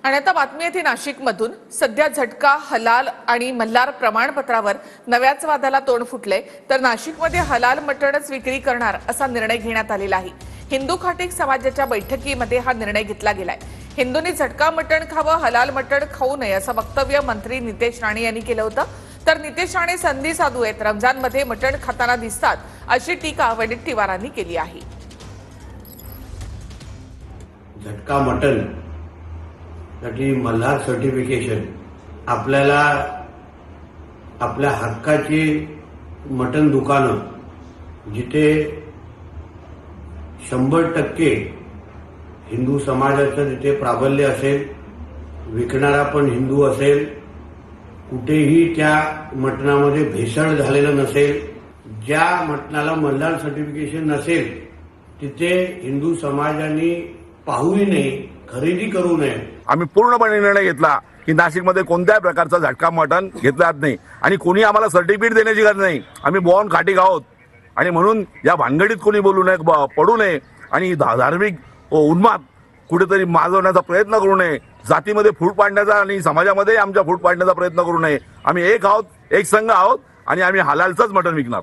आणि आता बातमी येते नाशिकमधून। सध्या झटका, हलाल आणि मल्हार प्रमाणपत्रावर नव्याच वादाला तोंड फुटले। तर नाशिकमध्ये हलाल मटणच विक्री करणार असा निर्णय घेण्यात आलेला आहे। हिंदू खाटीक समाजाच्या बैठकीमध्ये हा निर्णय घेतला गेलाय। हिंदूंनी झटका मटण खावं, हलाल मटण खाऊ नये असं वक्तव्य मंत्री नितेश राणे यांनी केलं होतं। तर नितेश राणे संधी साधू आहेत, रमजानमध्ये मटण खाताना दिसतात अशी टीका वडेट्टीवारांनी केली आहे। झटका मटन साठी मल्हार सर्टिफिकेशन आपल्याला आपल्या हक्काची मटन दुकानं जिथे 100% हिंदू समाजाचं तिथे प्राबल्य असेल, विकणारा पण हिंदू असेल, कुठेही त्या मटणामध्ये भेसळ झालेलं नसेल, ज्या मटणाला मल्हार सर्टिफिकेशन नसेल तिथे हिंदू समाजाने पाहूही नये, खरेदी करू नये। आम्ही पूर्णपणे निर्णय घेतला की नाशिकमध्ये कोणत्याही प्रकारचा झटका मटण घेतला जात नाही आणि कोणी आम्हाला सर्टिफिकेट देण्याची गरज नाही। आम्ही बॉर्न खाटीक आहोत आणि म्हणून या भानगडीत कोणी बोलू नये, पडू नये आणि धार्मिक उन्माद कुठेतरी माजवण्याचा प्रयत्न करू नये, जातीमध्ये फूट पाडण्याचा आणि समाजामध्ये आमच्या फूट पाडण्याचा प्रयत्न करू नये। आम्ही एक आहोत, एक संघ आहोत आणि आम्ही हलालचंच मटण विकणार।